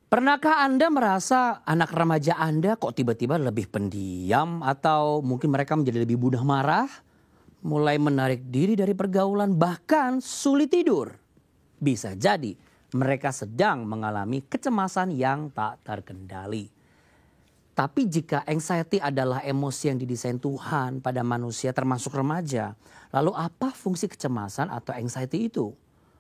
Pernahkah Anda merasa anak remaja Anda kok tiba-tiba lebih pendiam atau mungkin mereka menjadi lebih mudah marah, mulai menarik diri dari pergaulan, bahkan sulit tidur? Bisa jadi mereka sedang mengalami kecemasan yang tak terkendali. Tapi jika anxiety adalah emosi yang didesain Tuhan pada manusia termasuk remaja, lalu apa fungsi kecemasan atau anxiety itu?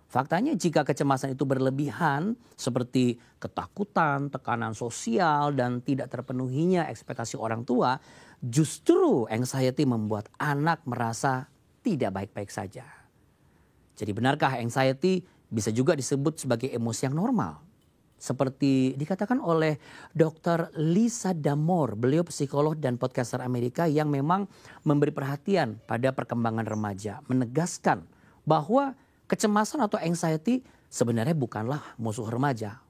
Faktanya jika kecemasan itu berlebihan seperti ketakutan, tekanan sosial dan tidak terpenuhinya ekspektasi orang tua, justru anxiety membuat anak merasa tidak baik-baik saja. Jadi benarkah anxiety bisa juga disebut sebagai emosi yang normal? Seperti dikatakan oleh Dr. Lisa Damour, beliau psikolog dan podcaster Amerika yang memang memberi perhatian pada perkembangan remaja, menegaskan bahwa kecemasan atau anxiety sebenarnya bukanlah musuh remaja.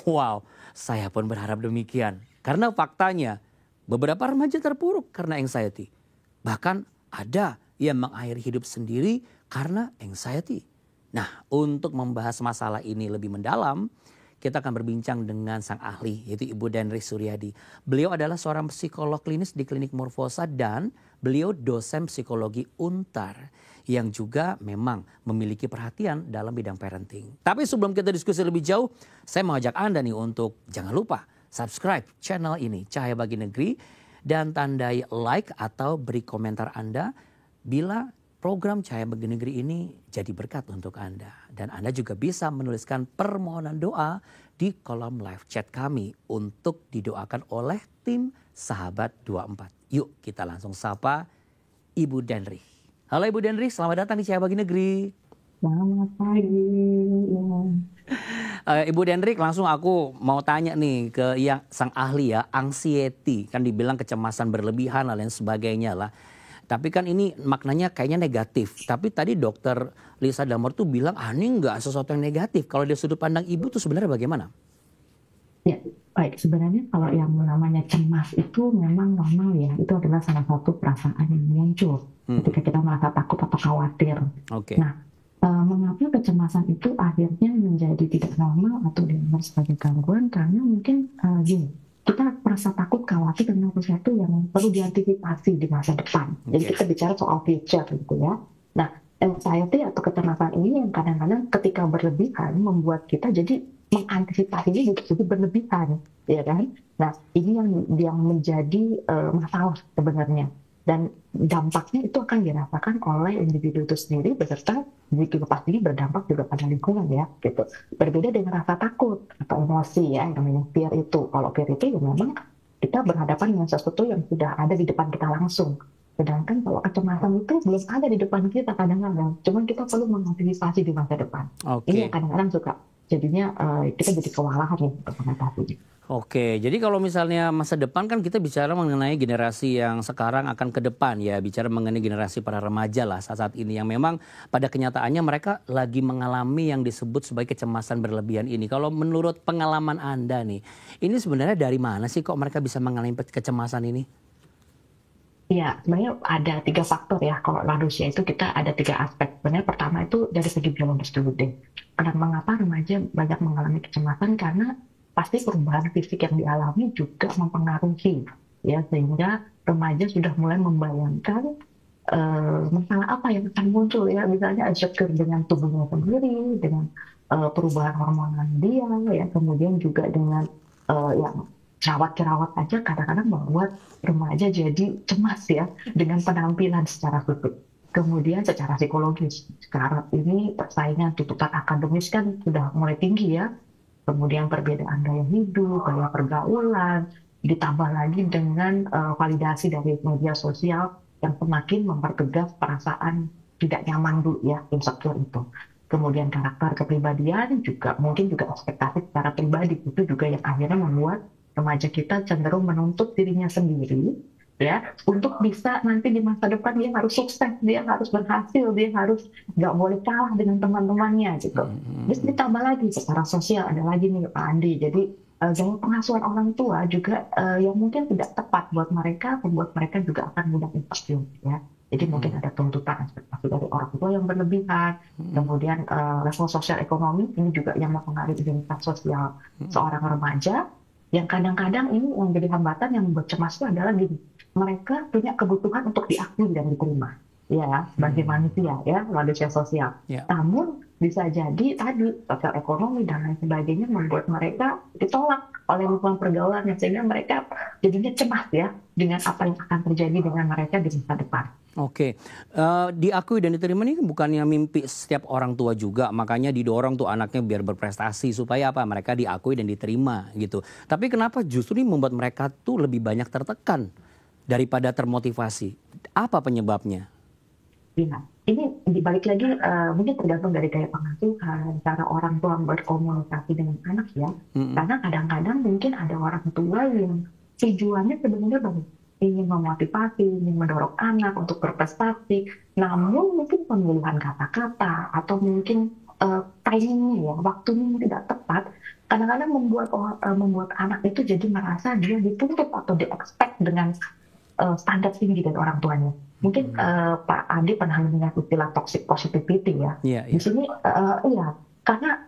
Wow, saya pun berharap demikian. Karena faktanya beberapa remaja terpuruk karena anxiety. Bahkan ada yang mengakhiri hidup sendiri karena anxiety. Nah, untuk membahas masalah ini lebih mendalam, kita akan berbincang dengan sang ahli, yaitu Ibu Denri Suryadi. Beliau adalah seorang psikolog klinis di Klinik Morfosa dan beliau dosen psikologi Untar yang juga memang memiliki perhatian dalam bidang parenting. Tapi sebelum kita diskusi lebih jauh, saya mengajak Anda nih untuk jangan lupa subscribe channel ini, Cahaya Bagi Negeri, dan tandai like atau beri komentar Anda bila program Cahaya Bagi Negeri ini jadi berkat untuk Anda. Dan Anda juga bisa menuliskan permohonan doa di kolom live chat kami untuk didoakan oleh tim Sahabat 24. Yuk kita langsung sapa Ibu Denri. Halo Ibu Denri, selamat datang di Cahaya Bagi Negeri. Selamat pagi. Ibu Denri, langsung aku mau tanya nih ke yang sang ahli ya, anxiety. Kan dibilang kecemasan berlebihan dan lain sebagainya lah. Tapi kan ini maknanya kayaknya negatif. Tapi tadi dokter Lisa Damour tuh bilang, ini enggak sesuatu yang negatif. Kalau dari sudut pandang ibu tuh sebenarnya bagaimana? Ya, baik. Sebenarnya kalau yang namanya cemas itu memang normal ya. Itu adalah salah satu perasaan yang muncul ketika kita merasa takut atau khawatir. Oke. Nah, mengapa kecemasan itu akhirnya menjadi tidak normal atau dianggap sebagai gangguan? Karena mungkin kita merasa takut, khawatir tentang sesuatu yang perlu diantisipasi di masa depan. Jadi kita bicara soal future gitu ya. Nah, anxiety atau kecemasan ini yang kadang-kadang ketika berlebihan membuat kita jadi mengantisipasinya juga jadi berlebihan, ya kan? Nah, ini yang menjadi masalah sebenarnya. Dan dampaknya itu akan dirasakan oleh individu itu sendiri beserta juga pasti berdampak juga pada lingkungan ya gitu. Berbeda dengan rasa takut atau emosi ya, yang namanya fear itu. Kalau fear itu ya memang kita berhadapan dengan sesuatu yang sudah ada di depan kita langsung. Sedangkan kalau kecemasan itu belum ada di depan kita kadang-kadang. Cuman kita perlu mengantisipasi di masa depan. Ini yang kadang-kadang suka jadinya kita jadi kewalahan ya untuk mengatasinya. Oke, jadi kalau misalnya masa depan kan kita bicara mengenai generasi yang sekarang akan ke depan ya. Bicara mengenai generasi para remaja lah saat ini yang memang pada kenyataannya mereka lagi mengalami yang disebut sebagai kecemasan berlebihan ini. Kalau menurut pengalaman Anda nih, ini sebenarnya dari mana sih kok mereka bisa mengalami kecemasan ini? Ya, sebenarnya ada 3 faktor ya. Kalau manusia itu kita ada 3 aspek. Sebenarnya pertama itu dari segi biologis dulu deh. Karena mengapa remaja banyak mengalami kecemasan? Karena pasti perubahan fisik yang dialami juga mempengaruhi. Ya, sehingga remaja sudah mulai membayangkan masalah apa yang akan muncul ya. Misalnya insecure dengan tubuhnya sendiri, dengan perubahan hormonal dia, ya, kemudian juga dengan yang jerawat-jerawat aja kadang-kadang membuat remaja jadi cemas ya dengan penampilan secara fisik. Kemudian secara psikologis, sekarang ini persaingan tuntutan akademis kan sudah mulai tinggi ya. Kemudian perbedaan gaya hidup, gaya pergaulan, ditambah lagi dengan validasi dari media sosial yang semakin mempertegas perasaan tidak nyaman dulu ya, insecure itu. Kemudian karakter kepribadian juga mungkin juga ekspektasi secara pribadi itu juga yang akhirnya membuat remaja kita cenderung menuntut dirinya sendiri ya untuk bisa nanti di masa depan dia harus sukses, dia harus berhasil, dia harus nggak boleh kalah dengan teman-temannya gitu. Terus ditambah lagi secara sosial ada lagi nih Pak Andi, jadi gaya pengasuhan orang tua juga yang mungkin tidak tepat buat mereka, membuat mereka juga akan mudah insecure ya. Jadi mungkin ada tuntutan ekspektasi dari orang tua yang berlebihan, kemudian level sosial ekonomi ini juga yang mempengaruhi identitas sosial seorang remaja. Yang kadang-kadang ini yang jadi hambatan yang membuat cemas itu adalah gini, mereka punya kebutuhan untuk diakui dan diterima, ya, sebagai manusia, ya, manusia sosial. Ya. Namun bisa jadi tadi sosial ekonomi dan lain sebagainya membuat mereka ditolak oleh lingkungan pergaulan, sehingga mereka jadinya cemas ya dengan apa yang akan terjadi dengan mereka di masa depan. Oke, diakui dan diterima ini bukannya mimpi setiap orang tua juga, makanya didorong tuh anaknya biar berprestasi supaya apa, mereka diakui dan diterima gitu. Tapi kenapa justru ini membuat mereka tuh lebih banyak tertekan daripada termotivasi? Apa penyebabnya? Ya, ini dibalik lagi mungkin tergantung dari gaya pengasuhan, cara orang tua berkomunikasi dengan anak ya. Karena kadang-kadang mungkin ada orang tua yang tujuannya sebenarnya baik, ingin memotivasi, ingin mendorong anak untuk berprestasi, namun mungkin pemilihan kata-kata atau mungkin timingnya ya, waktunya yang tidak tepat, kadang-kadang membuat anak itu jadi merasa dia dituntut atau di-expect dengan standar tinggi dari orang tuanya. Mungkin Pak Andi pernah mendengar istilah toxic positivity ya. Di sini iya, karena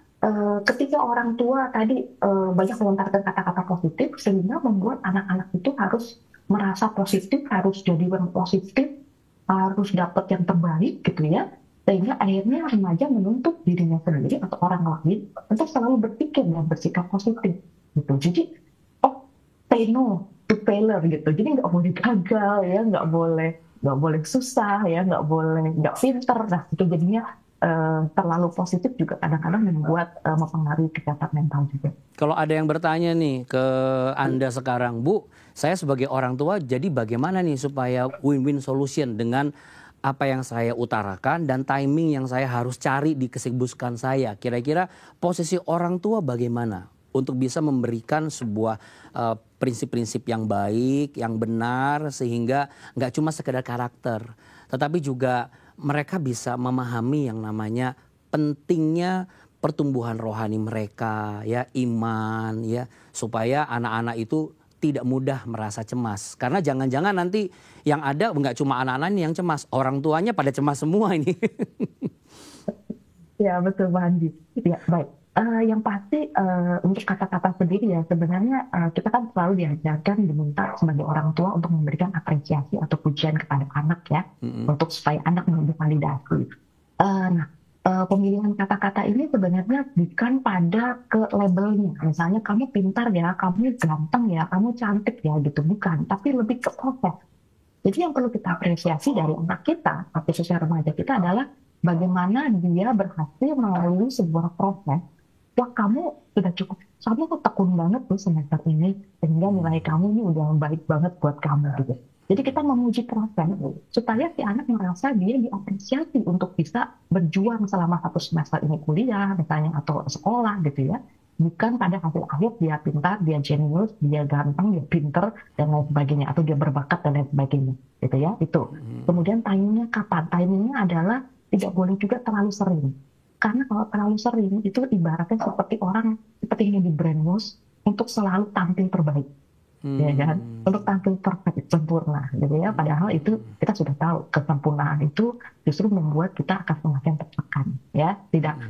ketika orang tua tadi banyak melontarkan kata-kata positif, sehingga membuat anak-anak itu harus merasa positif, harus jadi orang positif, harus dapat yang terbaik gitu ya. Sehingga akhirnya remaja menuntut dirinya sendiri atau orang lain untuk selalu berpikir dan bersikap positif gitu. Jadi say no to failure gitu. Jadi nggak boleh gagal ya, nggak boleh susah ya, nggak pinter. Nah itu jadinya terlalu positif juga kadang-kadang membuat mempengaruhi kesehatan mental juga. Kalau ada yang bertanya nih ke Anda sekarang, Bu, saya sebagai orang tua jadi bagaimana nih supaya win-win solution dengan apa yang saya utarakan dan timing yang saya harus cari di kesibukan saya. Kira-kira posisi orang tua bagaimana untuk bisa memberikan sebuah prinsip-prinsip yang baik, yang benar, sehingga nggak cuma sekedar karakter, tetapi juga mereka bisa memahami yang namanya pentingnya pertumbuhan rohani mereka, ya, iman, ya, supaya anak-anak itu tidak mudah merasa cemas. Karena jangan-jangan nanti yang ada nggak cuma anak-anak ini yang cemas, orang tuanya pada cemas semua ini. Ya betul Pak Andi. Ya baik. Yang pasti untuk kata-kata sendiri ya sebenarnya kita kan selalu diajarkan diminta sebagai orang tua untuk memberikan apresiasi atau pujian kepada anak ya, untuk supaya anak menumbuh validasi. Pemilihan kata-kata ini sebenarnya bukan pada ke labelnya, misalnya kamu pintar ya, kamu ganteng ya, kamu cantik ya gitu, bukan, tapi lebih ke proses. Jadi yang perlu kita apresiasi dari anak kita, khususnya remaja kita adalah bagaimana dia berhasil melalui sebuah proses. Wah kamu sudah cukup, kamu tuh tekun banget tuh semester ini, sehingga nilai kamu ini udah baik banget buat kamu gitu. Jadi kita memuji proses supaya si anak merasa dia diapresiasi untuk bisa berjuang selama 1 semester ini kuliah misalnya atau sekolah gitu ya. Bukan pada hasil akhir dia pintar, dia jenius, dia ganteng, dia pinter dan lain sebagainya, atau dia berbakat dan lain sebagainya gitu ya. Itu. Kemudian timingnya kapan? Timingnya adalah tidak boleh juga terlalu sering. Karena kalau terlalu sering itu ibaratnya seperti orang seperti ini di brainwash untuk selalu tampil terbaik, ya kan? Untuk tampil perfect, sempurna, gitu ya. Padahal itu kita sudah tahu kesempurnaan itu justru membuat kita akan semakin tertekan, ya.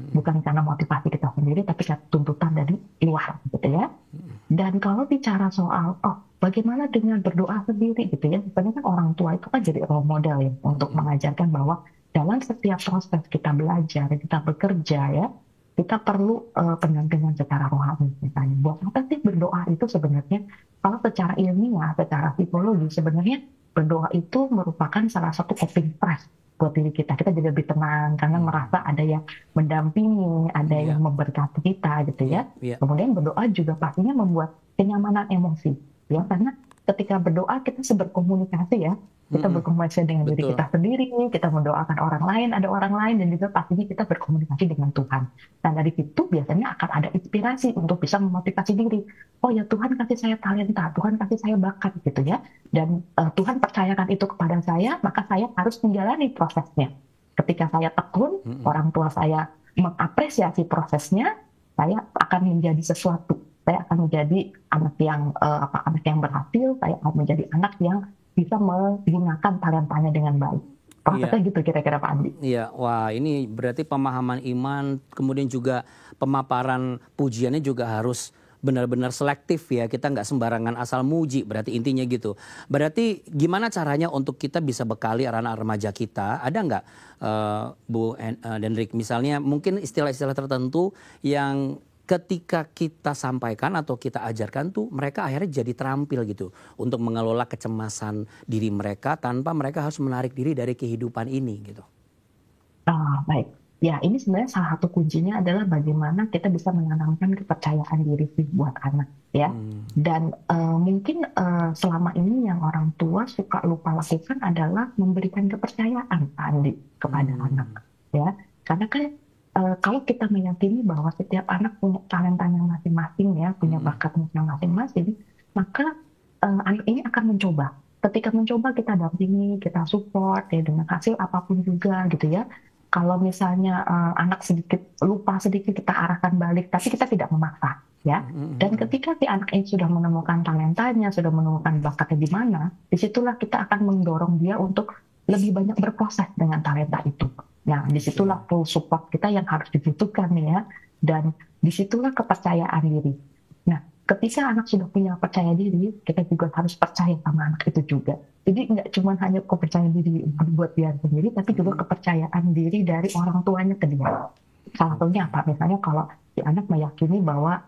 Bukan karena motivasi kita sendiri, tapi karena tuntutan dari luar, gitu ya. Dan kalau bicara soal bagaimana dengan berdoa sendiri, gitu ya. Sebenarnya kan orang tua itu kan jadi role model ya untuk mengajarkan bahwa dalam setiap proses kita belajar, kita bekerja ya, kita perlu pendampingan secara rohani misalnya. Buat apa sih berdoa itu sebenarnya? Kalau secara ilmiah, secara psikologi sebenarnya berdoa itu merupakan salah satu coping stress buat diri kita. Kita jadi lebih tenang karena merasa ada yang mendampingi, ada yang memberkati kita gitu ya. Kemudian berdoa juga pastinya membuat kenyamanan emosi ya, karena ketika berdoa kita berkomunikasi ya. Kita berkomunikasi dengan diri kita sendiri, kita mendoakan orang lain, ada orang lain, dan juga pastinya kita berkomunikasi dengan Tuhan. Dan dari situ biasanya akan ada inspirasi untuk bisa memotivasi diri. Oh ya Tuhan kasih saya talenta, Tuhan kasih saya bakat gitu ya. Dan Tuhan percayakan itu kepada saya, maka saya harus menjalani prosesnya. Ketika saya tekun, orang tua saya mengapresiasi prosesnya, saya akan menjadi sesuatu. Saya akan menjadi anak yang berhasil, saya akan menjadi anak yang bisa menggunakan talentanya dengan baik. Iya, Prosesnya gitu kira-kira Pak Andi. iya. Wah, ini berarti pemahaman iman, kemudian juga pemaparan pujiannya juga harus benar-benar selektif ya. Kita nggak sembarangan asal muji, berarti intinya gitu. Berarti gimana caranya untuk kita bisa bekali anak-anak remaja kita? Ada nggak, Dendrik, misalnya mungkin istilah-istilah tertentu yang ketika kita sampaikan atau kita ajarkan tuh mereka akhirnya jadi terampil gitu untuk mengelola kecemasan diri mereka tanpa mereka harus menarik diri dari kehidupan ini gitu. Baik. Ya, ini sebenarnya salah satu kuncinya adalah bagaimana kita bisa menanamkan kepercayaan diri sih buat anak, ya. Hmm. Dan mungkin selama ini yang orang tua suka lupa lakukan adalah memberikan kepercayaan Pak Andi kepada anak, Hmm. ya. Karena kan kalau kita meyakini bahwa setiap anak punya talentanya masing-masing, ya, punya Hmm. bakatnya masing-masing, maka anak ini akan mencoba. Ketika mencoba kita dampingi, kita support, ya, dengan hasil apapun juga, gitu ya. Kalau misalnya anak sedikit lupa sedikit kita arahkan balik, tapi kita tidak memaksa, ya. Dan Hmm. ketika si anak ini sudah menemukan talentanya, sudah menemukan bakatnya di mana, disitulah kita akan mendorong dia untuk lebih banyak berproses dengan talenta itu. Nah, disitulah Oke. full support kita yang harus dibutuhkan nih, ya. Dan disitulah kepercayaan diri. Nah, ketika anak sudah punya percaya diri, kita juga harus percaya sama anak itu juga. Jadi nggak cuma hanya kepercayaan diri buat dia sendiri, tapi juga Hmm. kepercayaan diri dari orang tuanya ke dia. Salah satunya Oke. apa? Misalnya kalau si anak meyakini bahwa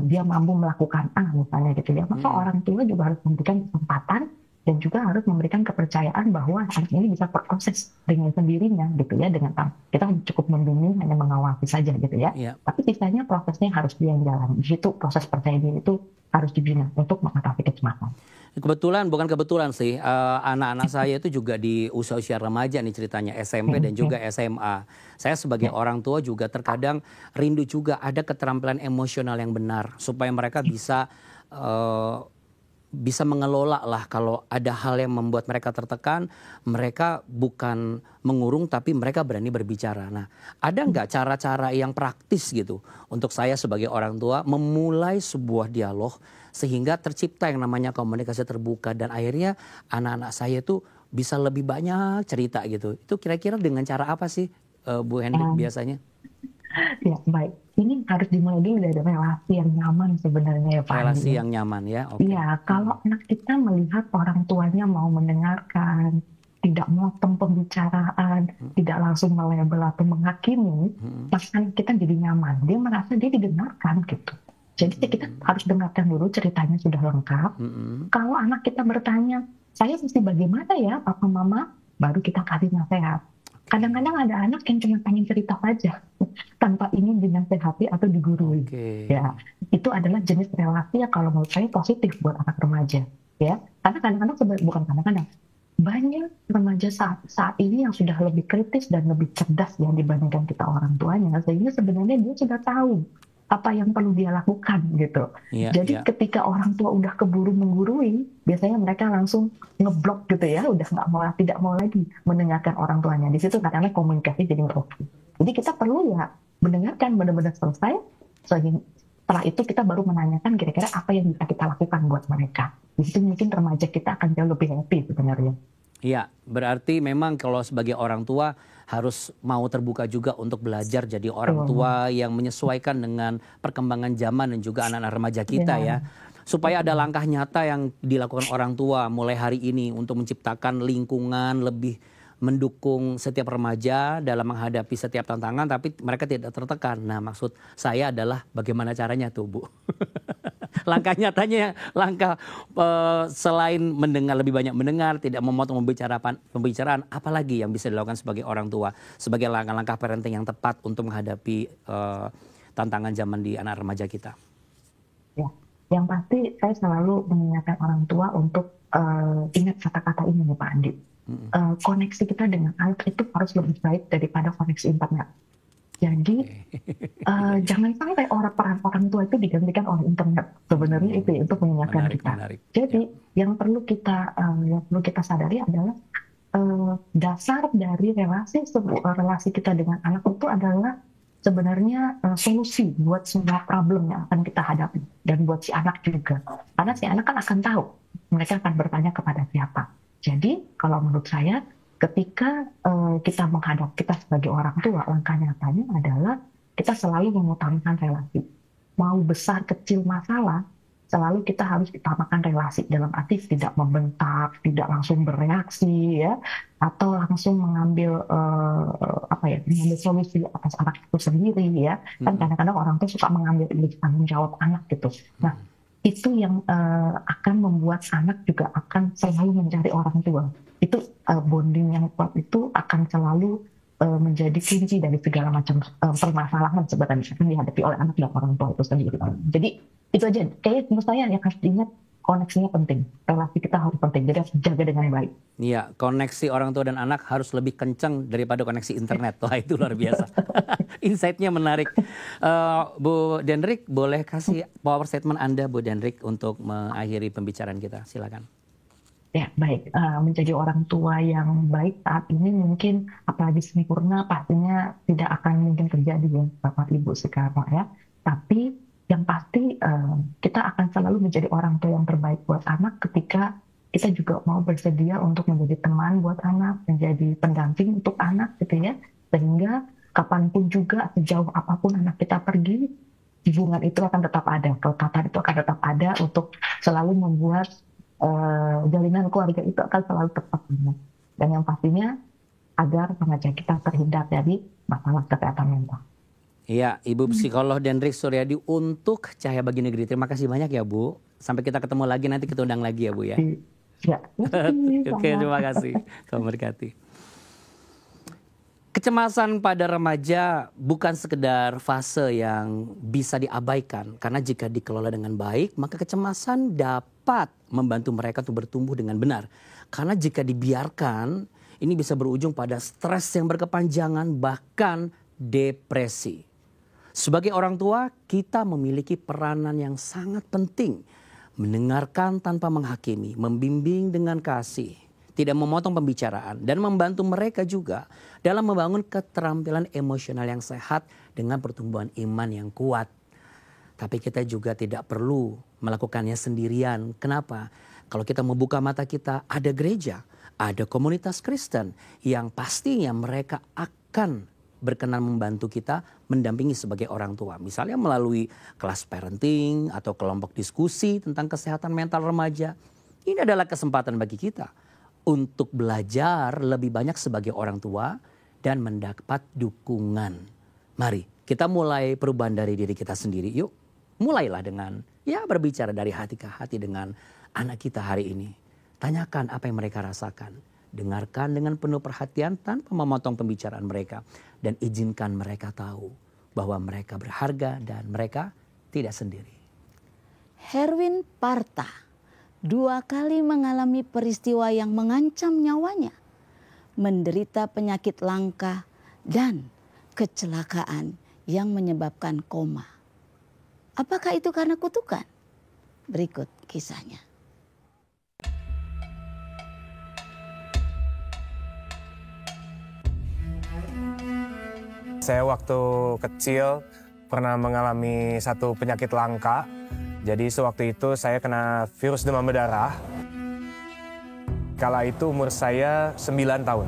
dia mampu melakukan A misalnya gitu ya, maka Hmm. orang tua juga harus memberikan kesempatan dan juga harus memberikan kepercayaan bahwa anak ini bisa berproses dengan sendirinya gitu ya, dengan kita cukup membimbing hanya mengawasi saja gitu ya. Ya. Tapi sisanya prosesnya harus dia yang jalan. Di situ proses percaya diri itu harus dibina untuk mengatasi kecemasan. Kebetulan, bukan kebetulan sih, anak-anak saya itu juga di usia-usia remaja nih ceritanya, SMP dan juga SMA. Saya sebagai Ya, orang tua juga terkadang rindu juga ada keterampilan emosional yang benar supaya mereka eh, bisa mengelola lah kalau ada hal yang membuat mereka tertekan, mereka bukan mengurung tapi mereka berani berbicara. Nah, ada nggak cara-cara yang praktis gitu untuk saya sebagai orang tua memulai sebuah dialog sehingga tercipta yang namanya komunikasi terbuka dan akhirnya anak-anak saya itu bisa lebih banyak cerita gitu. Itu kira-kira dengan cara apa sih, Bu Hendrik um, biasanya? ya, baik. Ini harus dimulai dulu dari relasi yang nyaman sebenarnya ya Pak Andi. Relasi Ya. yang nyaman ya, oke. Iya, kalau anak kita melihat orang tuanya mau mendengarkan, tidak motong pembicaraan, tidak langsung melabel atau menghakimi, Mm, maka anak kita jadi nyaman. Dia merasa dia didengarkan gitu. Jadi kita mm, harus dengarkan dulu ceritanya sudah lengkap. mm, mm, Kalau anak kita bertanya, saya mesti bagaimana ya Papa Mama, baru kita kasih nasihat. oke. Kadang-kadang ada anak yang cuma pengen cerita saja, tanpa ingin dinasehati atau digurui. Oke. Ya, itu adalah jenis relasi yang kalau menurut saya positif buat anak remaja. Ya, karena kadang-kadang bukan kadang-kadang, banyak remaja saat ini yang sudah lebih kritis dan lebih cerdas ya dibandingkan kita orang tuanya, sehingga sebenarnya dia sudah tahu apa yang perlu dia lakukan gitu. Iya, Jadi iya. ketika orang tua udah keburu menggurui, biasanya mereka langsung ngeblok gitu ya, udah nggak mau, tidak mau lagi mendengarkan orang tuanya. Di situ kadang-kadang komunikasi jadi nggak oke. Jadi kita perlu ya mendengarkan benar-benar selesai, setelah itu kita baru menanyakan kira-kira apa yang bisa kita lakukan buat mereka. Di situ mungkin remaja kita akan jauh lebih happy sebenarnya. Iya, berarti memang kalau sebagai orang tua harus mau terbuka juga untuk belajar jadi orang Tuh. tua yang menyesuaikan dengan perkembangan zaman dan juga anak-anak remaja kita Ya. ya. Supaya ada langkah nyata yang dilakukan orang tua mulai hari ini untuk menciptakan lingkungan lebih mendukung setiap remaja dalam menghadapi setiap tantangan tapi mereka tidak tertekan. Nah, maksud saya adalah bagaimana caranya tuh, Bu? Langkah nyatanya, langkah selain mendengar, lebih banyak mendengar, tidak memotong pembicaraan, apalagi yang bisa dilakukan sebagai orang tua, sebagai langkah-langkah parenting yang tepat untuk menghadapi tantangan zaman di anak remaja kita. Ya, yang pasti saya selalu mengingatkan orang tua untuk ingat kata-kata ini nih Pak Andi. Mm-mm. Koneksi kita dengan anak itu harus lebih baik daripada koneksi internet. Jadi jangan sampai peran orang tua itu digantikan oleh internet. Sebenarnya itu ya, untuk mengingatkan Menarik, kita. menarik. Jadi Ya. yang perlu kita sadari adalah dasar dari relasi kita dengan anak itu adalah sebenarnya solusi buat semua problem yang akan kita hadapi dan buat si anak juga. Karena si anak kan akan tahu mereka akan bertanya kepada siapa. Jadi kalau menurut saya ketika kita menghadap kita sebagai orang tua, langkah nyatanya adalah kita selalu mengutamakan relasi. Mau besar kecil masalah, selalu kita harus utamakan relasi, dalam arti tidak membentak, tidak langsung bereaksi ya, atau langsung mengambil mengambil solusi atas anak itu sendiri ya. Kan kadang-kadang orang tuh suka mengambil tanggung jawab anak gitu. Nah, itu yang akan membuat anak juga akan selalu mencari orang tua. Itu bonding yang kuat itu akan selalu menjadi kunci dari segala macam permasalahan sebenarnya yang dihadapi oleh anak dan orang tua itu sendiri. Jadi itu aja. Kayak menurut saya yang harus diingat, koneksinya penting. Relasi kita harus penting. Jadi harus jaga dengan baik. Iya, koneksi orang tua dan anak harus lebih kencang daripada koneksi internet. Wah, itu luar biasa. Insight-nya menarik. Bu Dendrik, boleh kasih power statement Anda, Bu Dendrik, untuk mengakhiri pembicaraan kita. Silakan. Ya, baik. Menjadi orang tua yang baik saat ini mungkin, apalagi sempurna, pastinya tidak akan mungkin terjadi ya, Bapak Ibu sekarang ya. Tapi yang pasti kita akan selalu menjadi orang tua yang terbaik buat anak ketika kita juga mau bersedia untuk menjadi teman buat anak, menjadi pendamping untuk anak gitu ya. Sehingga kapanpun juga, sejauh apapun anak kita pergi, hubungan itu akan tetap ada, kelekatan itu akan tetap ada untuk selalu membuat jalinan keluarga itu akan selalu tetap. Dan yang pastinya agar remaja kita terhindar dari masalah kesehatan mental. Iya, Ibu Psikolog Dendrik Suryadi untuk Cahaya Bagi Negeri. Terima kasih banyak ya, Bu. Sampai kita ketemu lagi, nanti kita undang lagi ya, Bu ya. Ya. Oke, terima kasih. Tuhan berkati. Kecemasan pada remaja bukan sekedar fase yang bisa diabaikan. Karena jika dikelola dengan baik, maka kecemasan dapat membantu mereka untuk bertumbuh dengan benar. Karena jika dibiarkan, ini bisa berujung pada stres yang berkepanjangan, bahkan depresi. Sebagai orang tua, kita memiliki peranan yang sangat penting. Mendengarkan tanpa menghakimi, membimbing dengan kasih, tidak memotong pembicaraan, dan membantu mereka juga dalam membangun keterampilan emosional yang sehat dengan pertumbuhan iman yang kuat. Tapi kita juga tidak perlu melakukannya sendirian. Kenapa? Kalau kita membuka mata kita, ada gereja, ada komunitas Kristen yang pastinya mereka akan berkenan membantu kita mendampingi sebagai orang tua. Misalnya melalui kelas parenting atau kelompok diskusi tentang kesehatan mental remaja. Ini adalah kesempatan bagi kita untuk belajar lebih banyak sebagai orang tua dan mendapat dukungan. Mari kita mulai perubahan dari diri kita sendiri. Yuk, mulailah dengan berbicara dari hati ke hati dengan anak kita hari ini. Tanyakan apa yang mereka rasakan. Dengarkan dengan penuh perhatian tanpa memotong pembicaraan mereka. Dan izinkan mereka tahu bahwa mereka berharga dan mereka tidak sendiri. Herwin Parta 2 kali mengalami peristiwa yang mengancam nyawanya. Menderita penyakit langka dan kecelakaan yang menyebabkan koma. Apakah itu karena kutukan? Berikut kisahnya. Saya waktu kecil pernah mengalami satu penyakit langka. Jadi sewaktu itu saya kena virus demam berdarah. Kala itu umur saya 9 tahun.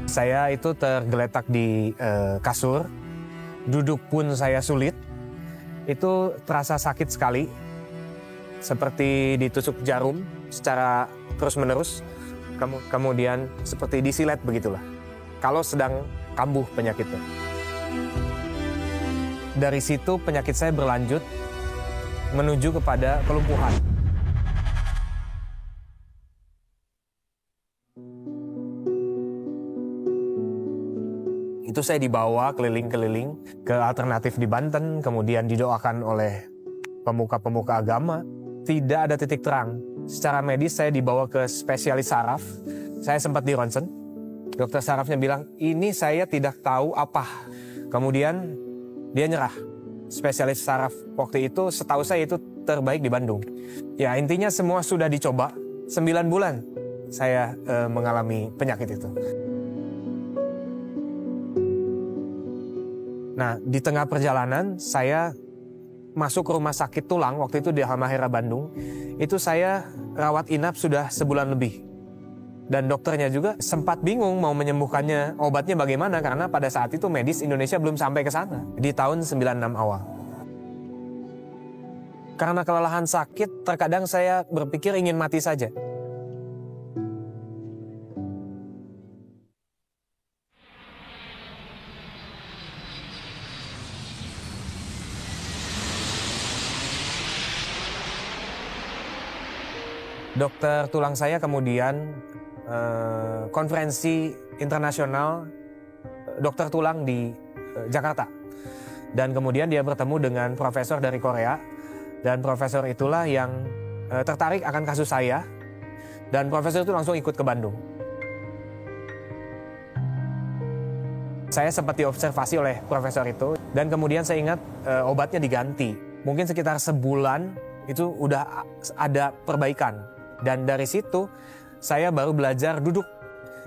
Saya itu tergeletak di kasur. Duduk pun saya sulit. Itu terasa sakit sekali. Seperti ditusuk jarum secara terus-menerus. Kemudian seperti disilet begitulah. Kalau sedang kambuh penyakitnya. Dari situ penyakit saya berlanjut menuju kepada kelumpuhan. Itu saya dibawa keliling-keliling ke alternatif di Banten, kemudian didoakan oleh pemuka-pemuka agama. Tidak ada titik terang. Secara medis saya dibawa ke spesialis saraf. Saya sempat di ronsen. Dokter sarafnya bilang, ini saya tidak tahu apa. Kemudian dia nyerah. Spesialis saraf waktu itu setahu saya itu terbaik di Bandung. Ya intinya semua sudah dicoba. 9 bulan saya mengalami penyakit itu. Nah di tengah perjalanan saya masuk ke rumah sakit tulang. Waktu itu di Halmahera Bandung. Itu saya rawat inap sudah sebulan lebih. Dan dokternya juga sempat bingung mau menyembuhkannya, obatnya bagaimana, karena pada saat itu medis Indonesia belum sampai ke sana, di tahun 96 awal. Karena kelelahan sakit, terkadang saya berpikir ingin mati saja. Dokter tulang saya kemudian konferensi internasional dokter tulang di Jakarta. Dan kemudian dia bertemu dengan profesor dari Korea. Dan profesor itulah yang tertarik akan kasus saya. Dan profesor itu langsung ikut ke Bandung. Saya sempat diobservasi oleh profesor itu. Dan kemudian saya ingat obatnya diganti. Mungkin sekitar sebulan itu udah ada perbaikan. Dan dari situ saya baru belajar duduk.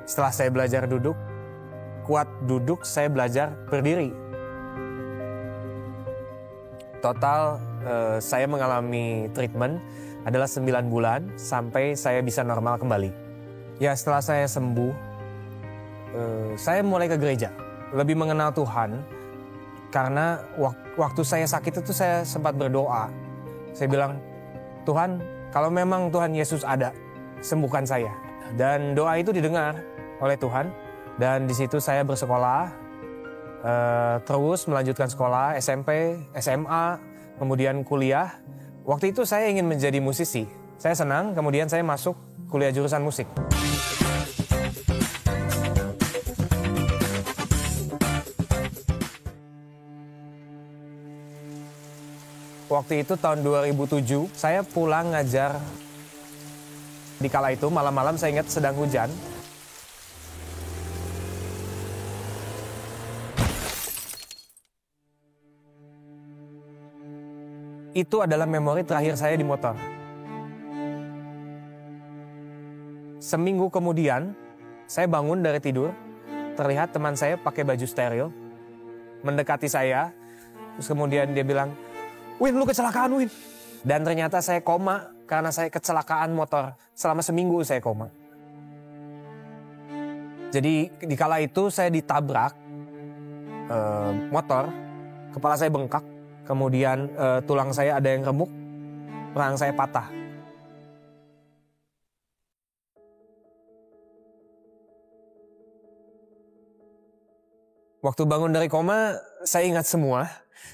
Setelah saya belajar duduk, kuat duduk, saya belajar berdiri. Total saya mengalami treatment adalah 9 bulan sampai saya bisa normal kembali. Ya, setelah saya sembuh, saya mulai ke gereja. Lebih mengenal Tuhan karena waktu saya sakit itu saya sempat berdoa. Saya bilang, Tuhan, kalau memang Tuhan Yesus ada, sembuhkan saya. Dan doa itu didengar oleh Tuhan. Dan di situ saya bersekolah, terus melanjutkan sekolah, SMP, SMA, kemudian kuliah. Waktu itu saya ingin menjadi musisi. Saya senang, kemudian saya masuk kuliah jurusan musik. Waktu itu tahun 2007, saya pulang ngajar. Di kala itu, malam-malam saya ingat sedang hujan. Itu adalah memori terakhir saya di motor. Seminggu kemudian, saya bangun dari tidur, terlihat teman saya pakai baju steril, mendekati saya, terus kemudian dia bilang, Win, lu kecelakaan, Win. Dan ternyata saya koma karena saya kecelakaan motor. Selama seminggu saya koma. Jadi di kala itu saya ditabrak motor, kepala saya bengkak, kemudian tulang saya ada yang remuk, rahang saya patah. Waktu bangun dari koma, saya ingat semua,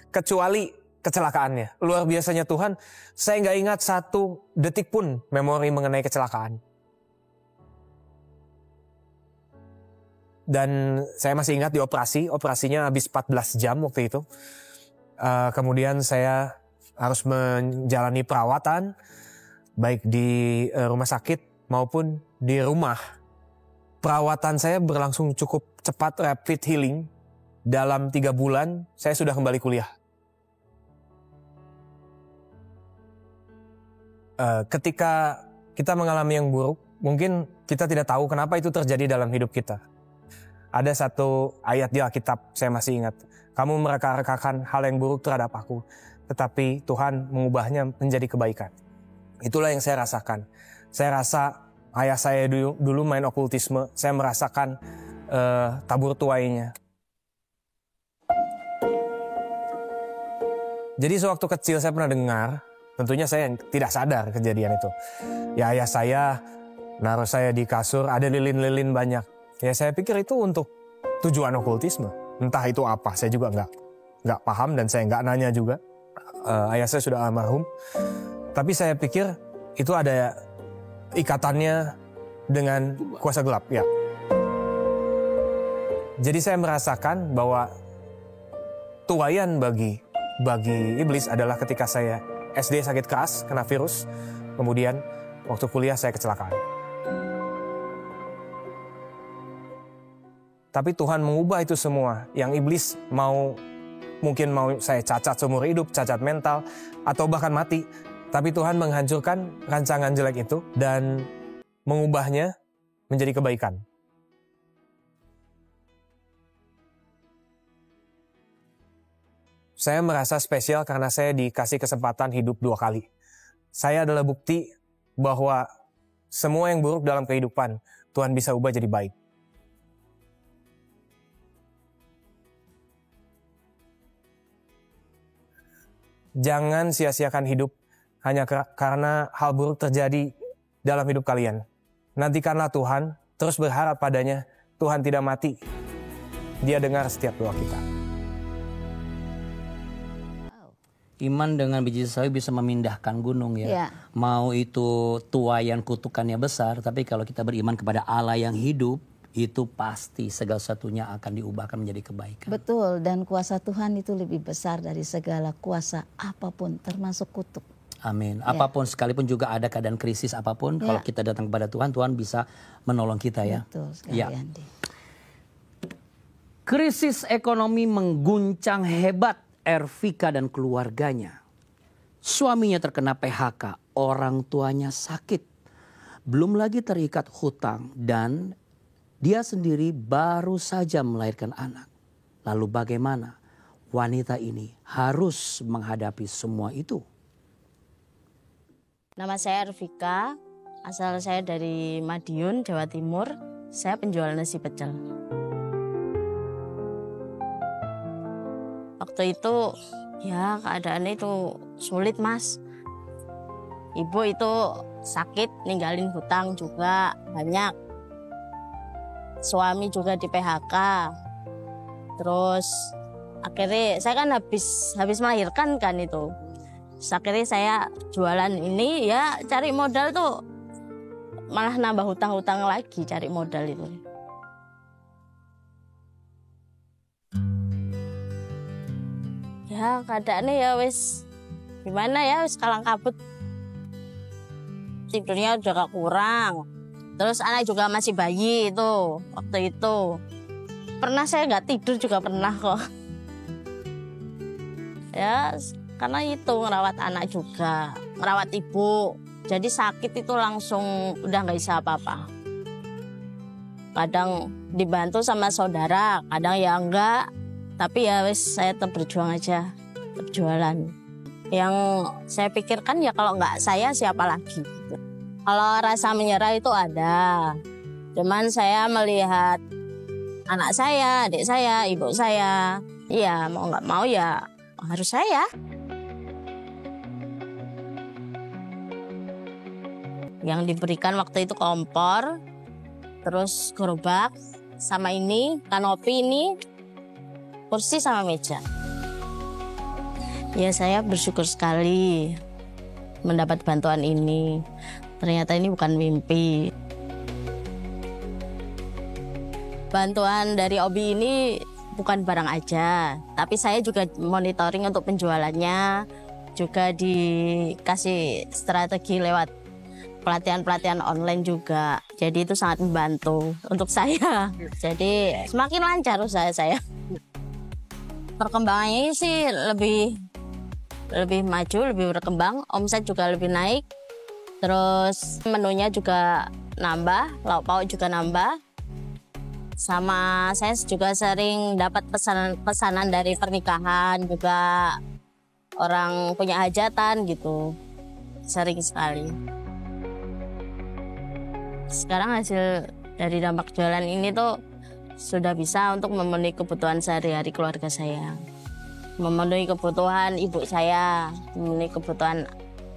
kecuali kecelakaannya. Luar biasanya Tuhan, saya nggak ingat satu detik pun memori mengenai kecelakaan. Dan saya masih ingat di operasinya habis 14 jam waktu itu. Kemudian saya harus menjalani perawatan, baik di rumah sakit maupun di rumah. Perawatan saya berlangsung cukup cepat, rapid healing. Dalam 3 bulan, saya sudah kembali kuliah. Ketika kita mengalami yang buruk, mungkin kita tidak tahu kenapa itu terjadi dalam hidup kita. Ada satu ayat di Alkitab, saya masih ingat. Kamu mereka-rekakan hal yang buruk terhadap aku, tetapi Tuhan mengubahnya menjadi kebaikan. Itulah yang saya rasakan. Saya rasa ayah saya dulu main okultisme, saya merasakan tabur tuainya. Jadi sewaktu kecil saya pernah dengar, tentunya saya tidak sadar kejadian itu. Ya ayah saya naruh saya di kasur, ada lilin-lilin banyak. Ya saya pikir itu untuk tujuan okultisme. Entah itu apa, saya juga nggak paham dan saya nggak nanya juga. Ayah saya sudah almarhum. Tapi saya pikir itu ada ikatannya dengan kuasa gelap. Ya. Jadi saya merasakan bahwa tuaian bagi iblis adalah ketika saya SD sakit keras, kena virus. Kemudian waktu kuliah saya kecelakaan. Tapi Tuhan mengubah itu semua. Yang iblis mungkin mau saya cacat seumur hidup, cacat mental, atau bahkan mati. Tapi Tuhan menghancurkan rancangan jelek itu dan mengubahnya menjadi kebaikan. Saya merasa spesial karena saya dikasih kesempatan hidup 2 kali. Saya adalah bukti bahwa semua yang buruk dalam kehidupan, Tuhan bisa ubah jadi baik. Jangan sia-siakan hidup hanya karena hal buruk terjadi dalam hidup kalian. Nantikanlah Tuhan, terus berharap padanya. Tuhan tidak mati. Dia dengar setiap doa kita. Iman dengan biji sawi bisa memindahkan gunung ya. Ya. Mau itu tuayan kutukannya besar, tapi kalau kita beriman kepada Allah yang hidup, itu pasti segala satunya akan diubahkan menjadi kebaikan. Betul, dan kuasa Tuhan itu lebih besar dari segala kuasa apapun, termasuk kutuk. Amin. Apapun sekalipun juga ada keadaan krisis apapun, kalau kita datang kepada Tuhan, Tuhan bisa menolong kita ya. Betul sekali, Andi. Krisis ekonomi mengguncang hebat Ervika dan keluarganya. Suaminya terkena PHK, orang tuanya sakit. Belum lagi terikat hutang dan dia sendiri baru saja melahirkan anak. Lalu bagaimana wanita ini harus menghadapi semua itu? Nama saya Ervika, asal saya dari Madiun, Jawa Timur. Saya penjual nasi pecel. Waktu itu ya keadaannya itu sulit, Mas. Ibu itu sakit, ninggalin hutang juga banyak. Suami juga di PHK. Terus akhirnya saya kan habis melahirkan kan itu. Terus akhirnya saya jualan ini ya cari modal tuh malah nambah hutang-hutang lagi cari modal itu. Ya keadaannya ya wis gimana ya, wis kalang kabut. Tidurnya udah gak kurang. Terus anak juga masih bayi itu waktu itu. Pernah saya nggak tidur juga pernah kok. Ya karena itu ngerawat anak juga, ngerawat ibu. Jadi sakit itu langsung udah nggak bisa apa-apa. Kadang dibantu sama saudara, kadang ya enggak. Tapi ya wis saya tetap berjuang aja, berjualan. Yang saya pikirkan ya kalau nggak saya siapa lagi gitu. Kalau rasa menyerah itu ada. Cuman saya melihat anak saya, adik saya, ibu saya. Iya mau nggak mau ya harus saya. Yang diberikan waktu itu kompor, terus gerobak, sama ini, kanopi ini, kursi sama meja. Ya saya bersyukur sekali mendapat bantuan ini. Ternyata ini bukan mimpi. Bantuan dari Obi ini bukan barang aja, tapi saya juga monitoring untuk penjualannya, juga dikasih strategi lewat pelatihan-pelatihan online juga. Jadi itu sangat membantu untuk saya. Jadi semakin lancar usaha saya. Perkembangannya sih lebih maju, lebih berkembang, omset juga lebih naik. Terus menunya juga nambah, lauk pauk juga nambah. Sama saya juga sering dapat pesanan dari pernikahan, juga orang punya hajatan gitu. Sering sekali. Sekarang hasil dari dampak jualan ini tuh sudah bisa untuk memenuhi kebutuhan sehari-hari keluarga saya. Memenuhi kebutuhan ibu saya, memenuhi kebutuhan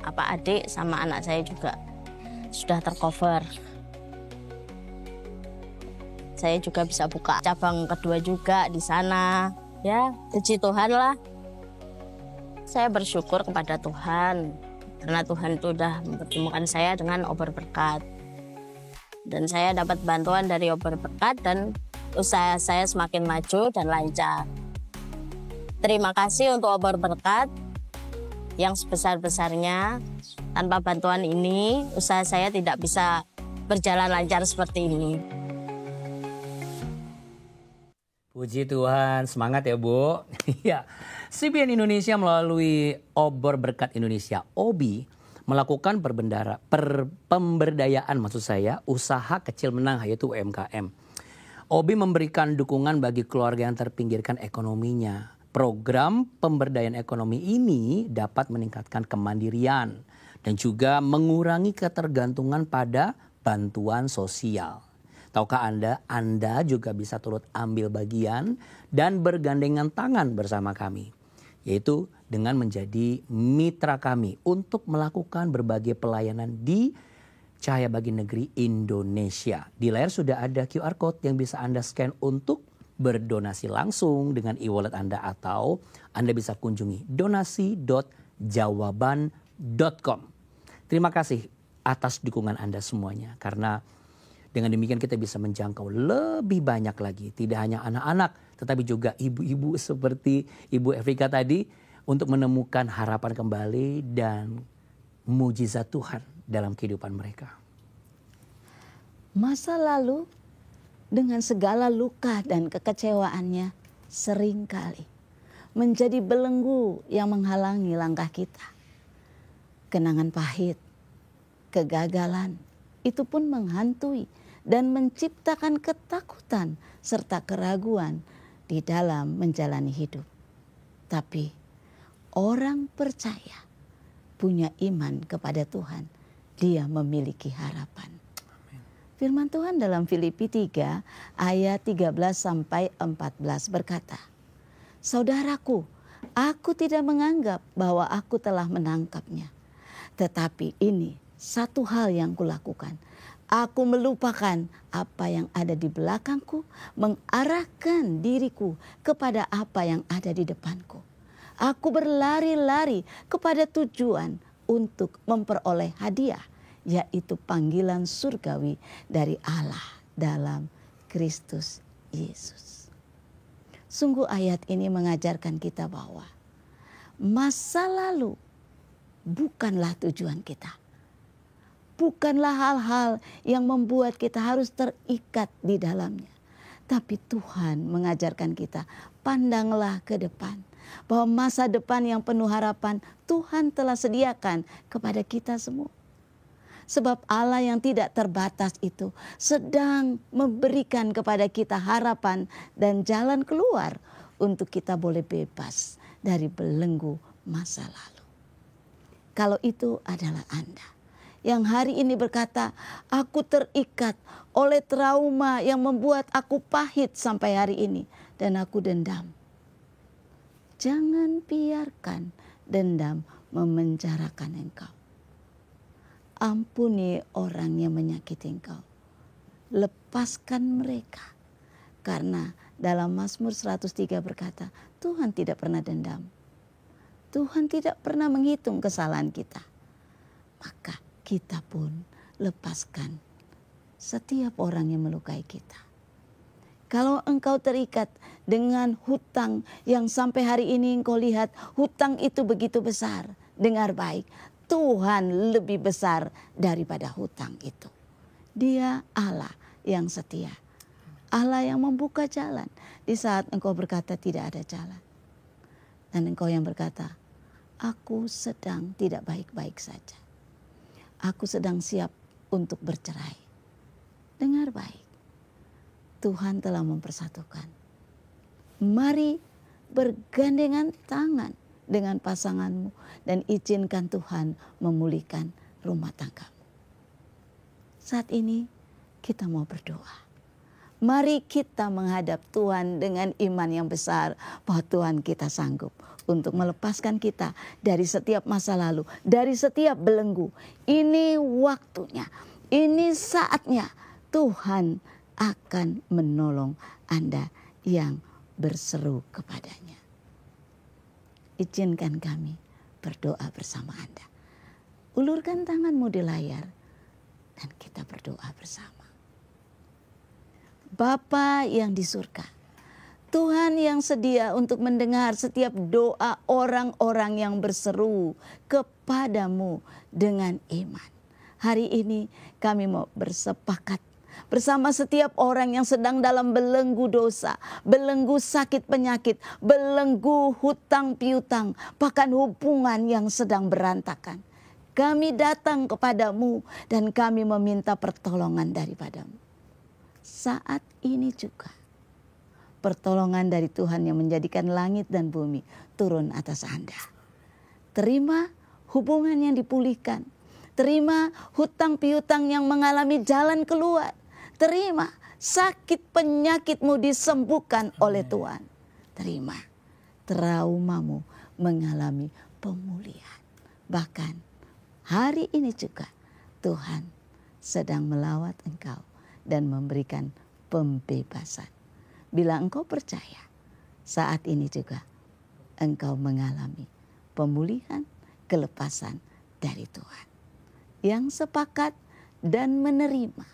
adik sama anak saya juga sudah tercover. Saya juga bisa buka cabang kedua juga di sana. Ya, puji Tuhan lah. Saya bersyukur kepada Tuhan karena Tuhan itu sudah mempertemukan saya dengan Obor Berkat. Dan saya dapat bantuan dari Obor Berkat dan usaha saya semakin maju dan lancar. Terima kasih untuk Obor Berkat yang sebesar-besarnya. Tanpa bantuan ini, usaha saya tidak bisa berjalan lancar seperti ini. Puji Tuhan, semangat ya Bu. Ya, CBN Indonesia melalui Obor Berkat Indonesia, OBI, melakukan pemberdayaan usaha kecil menengah yaitu UMKM. OBI memberikan dukungan bagi keluarga yang terpinggirkan ekonominya. Program pemberdayaan ekonomi ini dapat meningkatkan kemandirian dan juga mengurangi ketergantungan pada bantuan sosial. Tahukah Anda juga bisa turut ambil bagian dan bergandengan tangan bersama kami. Yaitu dengan menjadi mitra kami untuk melakukan berbagai pelayanan di Cahaya Bagi Negeri Indonesia. Di layar sudah ada QR Code yang bisa Anda scan untuk berdonasi langsung dengan e-wallet Anda, atau Anda bisa kunjungi donasi.jawaban.com. Terima kasih atas dukungan Anda semuanya, karena dengan demikian kita bisa menjangkau lebih banyak lagi. Tidak hanya anak-anak, tetapi juga ibu-ibu seperti Ibu Evrika tadi, untuk menemukan harapan kembali dan mujizat Tuhan dalam kehidupan mereka. Masa lalu dengan segala luka dan kekecewaannya seringkali menjadi belenggu yang menghalangi langkah kita. Kenangan pahit, kegagalan, itu pun menghantui dan menciptakan ketakutan serta keraguan di dalam menjalani hidup. Tapi orang percaya, punya iman kepada Tuhan, dia memiliki harapan. Firman Tuhan dalam Filipi 3 ayat 13-14 berkata, "Saudaraku, aku tidak menganggap bahwa aku telah menangkapnya. Tetapi ini satu hal yang kulakukan. Aku melupakan apa yang ada di belakangku, mengarahkan diriku kepada apa yang ada di depanku. Aku berlari-lari kepada tujuan untuk memperoleh hadiah, yaitu panggilan surgawi dari Allah dalam Kristus Yesus." Sungguh ayat ini mengajarkan kita bahwa masa lalu bukanlah tujuan kita. Bukanlah hal-hal yang membuat kita harus terikat di dalamnya. Tapi Tuhan mengajarkan kita, pandanglah ke depan. Bahwa masa depan yang penuh harapan Tuhan telah sediakan kepada kita semua. Sebab Allah yang tidak terbatas itu sedang memberikan kepada kita harapan dan jalan keluar untuk kita boleh bebas dari belenggu masa lalu. Kalau itu adalah Anda yang hari ini berkata, aku terikat oleh trauma yang membuat aku pahit sampai hari ini dan aku dendam. Jangan biarkan dendam memenjarakan engkau. Ampuni orang yang menyakiti engkau. Lepaskan mereka. Karena dalam Mazmur 103 berkata, Tuhan tidak pernah dendam. Tuhan tidak pernah menghitung kesalahan kita. Maka kita pun lepaskan setiap orang yang melukai kita. Kalau engkau terikat dengan hutang yang sampai hari ini engkau lihat hutang itu begitu besar, dengar baik, Tuhan lebih besar daripada hutang itu. Dia Allah yang setia, Allah yang membuka jalan di saat engkau berkata tidak ada jalan. Dan engkau yang berkata, aku sedang tidak baik-baik saja. Aku sedang siap untuk bercerai. Dengar baik. Tuhan telah mempersatukan. Mari bergandengan tangan dengan pasanganmu dan izinkan Tuhan memulihkan rumah tanggamu. Saat ini kita mau berdoa. Mari kita menghadap Tuhan dengan iman yang besar bahwa Tuhan kita sanggup untuk melepaskan kita dari setiap masa lalu, dari setiap belenggu. Ini waktunya, ini saatnya Tuhan akan menolong Anda yang berseru kepadanya. Izinkan kami berdoa bersama Anda. Ulurkan tanganmu di layar dan kita berdoa bersama. Bapa yang di surga, Tuhan yang sedia untuk mendengar setiap doa orang-orang yang berseru kepadamu dengan iman. Hari ini kami mau bersepakat bersama setiap orang yang sedang dalam belenggu dosa, belenggu sakit penyakit, belenggu hutang piutang, bahkan hubungan yang sedang berantakan. Kami datang kepadamu dan kami meminta pertolongan daripadamu. Saat ini juga pertolongan dari Tuhan yang menjadikan langit dan bumi turun atas Anda. Terima hubungan yang dipulihkan. Terima hutang piutang yang mengalami jalan keluar. Terima sakit penyakitmu disembuhkan oleh Tuhan. Terima, traumamu mengalami pemulihan. Bahkan hari ini juga Tuhan sedang melawat engkau dan memberikan pembebasan. Bila engkau percaya, saat ini juga engkau mengalami pemulihan, kelepasan dari Tuhan. Yang sepakat dan menerima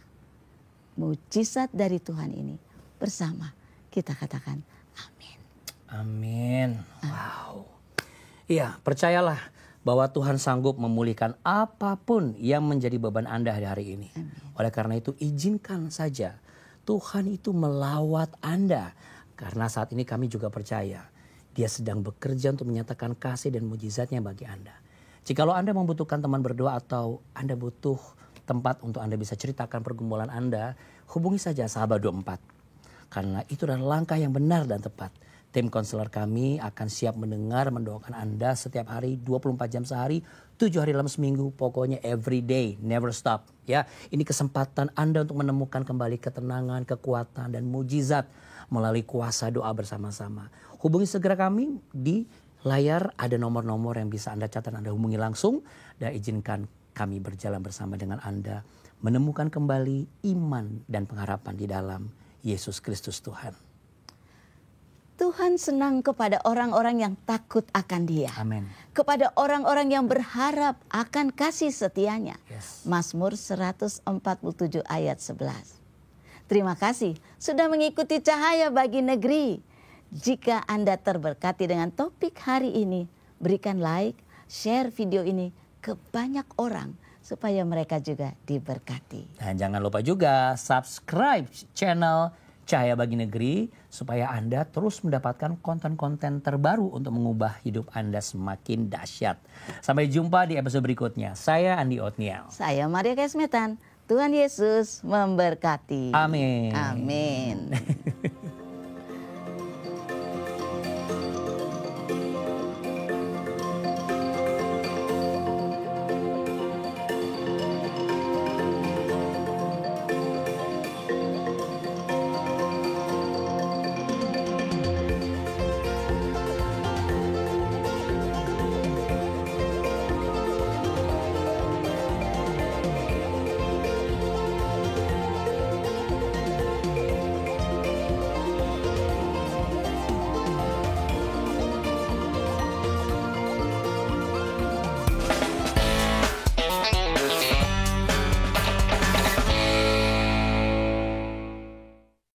mujizat dari Tuhan ini bersama, kita katakan amin. Amin. Wow. Iya, percayalah bahwa Tuhan sanggup memulihkan apapun yang menjadi beban Anda hari ini. Amin. Oleh karena itu izinkan saja Tuhan itu melawat Anda. Karena saat ini kami juga percaya Dia sedang bekerja untuk menyatakan kasih dan mujizatnya bagi Anda. Jikalau Anda membutuhkan teman berdoa atau Anda butuh tempat untuk Anda bisa ceritakan pergumulan Anda, hubungi saja Sahabat 24. Karena itu adalah langkah yang benar dan tepat. Tim konselor kami akan siap mendengar, mendoakan Anda setiap hari, 24 jam sehari, 7 hari dalam seminggu, pokoknya every day, never stop. Ya, ini kesempatan Anda untuk menemukan kembali ketenangan, kekuatan, dan mujizat melalui kuasa doa bersama-sama. Hubungi segera kami di layar, ada nomor-nomor yang bisa Anda catat, Anda hubungi langsung, dan izinkan kami berjalan bersama dengan Anda, menemukan kembali iman dan pengharapan di dalam Yesus Kristus Tuhan. Tuhan senang kepada orang-orang yang takut akan Dia. Amin. Kepada orang-orang yang berharap akan kasih setianya. Yes. Mazmur 147 ayat 11. Terima kasih sudah mengikuti Cahaya Bagi Negeri. Jika Anda terberkati dengan topik hari ini, berikan like, share video ini ke banyak orang supaya mereka juga diberkati. Dan jangan lupa juga subscribe channel Cahaya Bagi Negeri supaya Anda terus mendapatkan konten-konten terbaru untuk mengubah hidup Anda semakin dahsyat. Sampai jumpa di episode berikutnya. Saya Andi Otniel. Saya Maria Kesmetan. Tuhan Yesus memberkati. Amin. Amin.